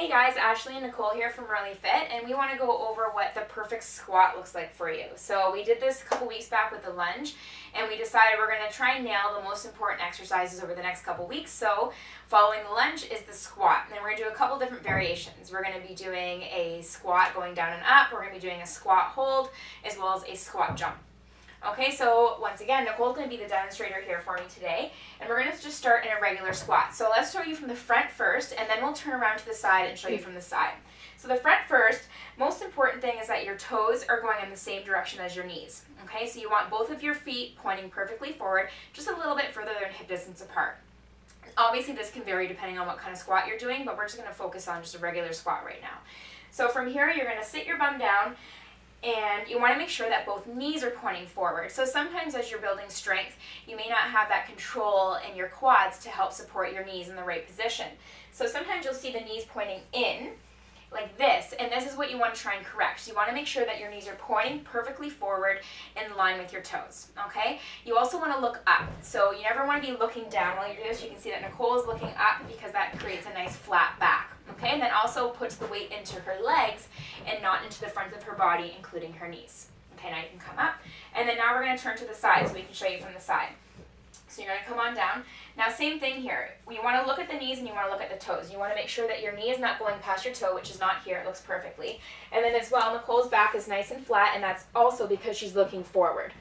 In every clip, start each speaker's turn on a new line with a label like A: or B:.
A: Hey guys, Ashley and Nicole here from Really Fit, and we want to go over what the perfect squat looks like for you. So we did this a couple weeks back with the lunge, and we decided we're going to try and nail the most important exercises over the next couple weeks. So following the lunge is the squat, and then we're going to do a couple different variations. We're going to be doing a squat going down and up, we're going to be doing a squat hold, as well as a squat jump. Okay, so once again, Nicole's going to be the demonstrator here for me today, and we're going to just start in a regular squat. So let's show you from the front first, and then we'll turn around to the side and show you from the side. So the front first, most important thing is that your toes are going in the same direction as your knees. Okay, so you want both of your feet pointing perfectly forward, just a little bit further than hip distance apart. Obviously, this can vary depending on what kind of squat you're doing, but we're just going to focus on just a regular squat right now. So from here, you're going to sit your bum down, and you want to make sure that both knees are pointing forward. So sometimes as you're building strength, you may not have that control in your quads to help support your knees in the right position. So sometimes you'll see the knees pointing in, like this, and this is what you want to try and correct. So you want to make sure that your knees are pointing perfectly forward in line with your toes, okay? You also want to look up. So you never want to be looking down. While you do this, you can see that Nicole is looking up because that creates a nice flat back. Okay, and then also puts the weight into her legs and not into the front of her body, including her knees. Okay, now you can come up. And then now we're going to turn to the side so we can show you from the side. So you're going to come on down. Now same thing here. You want to look at the knees and you want to look at the toes. You want to make sure that your knee is not going past your toe, which is not here. It looks perfectly. And then as well, Nicole's back is nice and flat, and that's also because she's looking forward.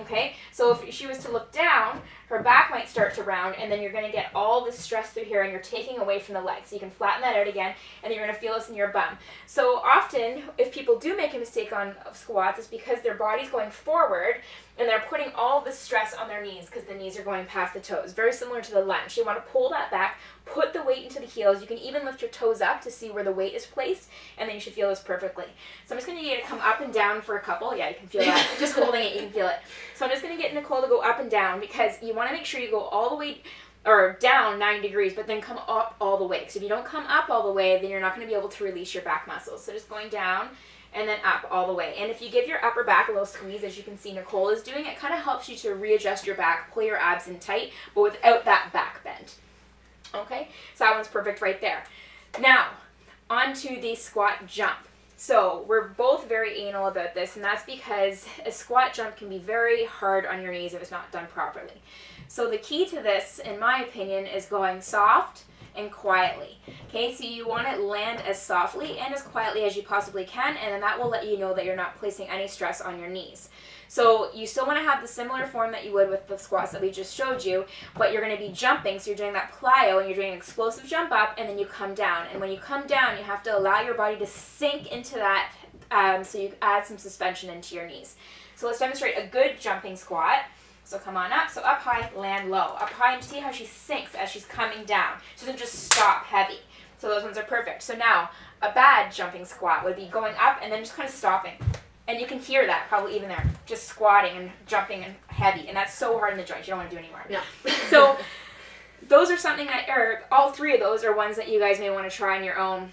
A: Okay, so if she was to look down, her back might start to round, and then you're going to get all this stress through here, and you're taking away from the legs. So you can flatten that out again, and you're going to feel this in your bum. So often, if people do make a mistake on squats, it's because their body's going forward, and they're putting all this stress on their knees because the knees are going past the toes. Very similar to the lunge. You want to pull that back, put the weight into the heels. You can even lift your toes up to see where the weight is placed, and then you should feel this perfectly. So I'm just going to get you to come up and down for a couple. Yeah, you can feel that. Just holding it, you can feel it. So I'm just going to get Nicole to go up and down because you want to make sure you go all the way or down 90 degrees, but then come up all the way. Because if you don't come up all the way, then you're not going to be able to release your back muscles. So just going down and then up all the way. And if you give your upper back a little squeeze, as you can see Nicole is doing, it kind of helps you to readjust your back, pull your abs in tight, but without that back bend. Okay, so that one's perfect right there. Now, on to the squat jump. So we're both very anal about this, and that's because a squat jump can be very hard on your knees if it's not done properly. So the key to this, in my opinion, is going soft and quietly. Okay, so you want to land as softly and as quietly as you possibly can, and then that will let you know that you're not placing any stress on your knees. So you still want to have the similar form that you would with the squats that we just showed you, but you're going to be jumping, so you're doing that plyo, and you're doing an explosive jump up, and then you come down. And when you come down, you have to allow your body to sink into that, so you add some suspension into your knees. So let's demonstrate a good jumping squat. So come on up, so up high, land low. Up high, and see how she sinks as she's coming down. She doesn't just stop heavy. So those ones are perfect. So now, a bad jumping squat would be going up and then just kind of stopping. And you can hear that probably even there, just squatting and jumping and heavy. And that's so hard in the joints, you don't want to do anymore.
B: No.
A: So those are something that, or all three of those are ones that you guys may want to try on your own.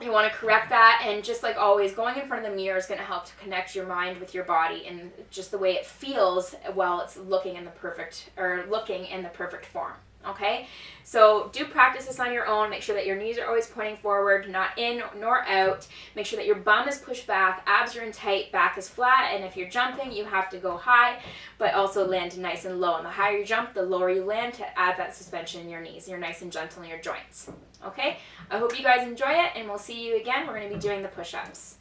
A: You want to correct that, and just like always, going in front of the mirror is going to help to connect your mind with your body and just the way it feels while it's looking in the perfect form. Okay, so do practice this on your own. Make sure that your knees are always pointing forward, not in nor out. Make sure that your bum is pushed back, abs are in tight, back is flat, and if you're jumping, you have to go high, but also land nice and low. And the higher you jump, the lower you land to add that suspension in your knees. You're nice and gentle in your joints. Okay, I hope you guys enjoy it, and we'll see you again. We're going to be doing the push-ups.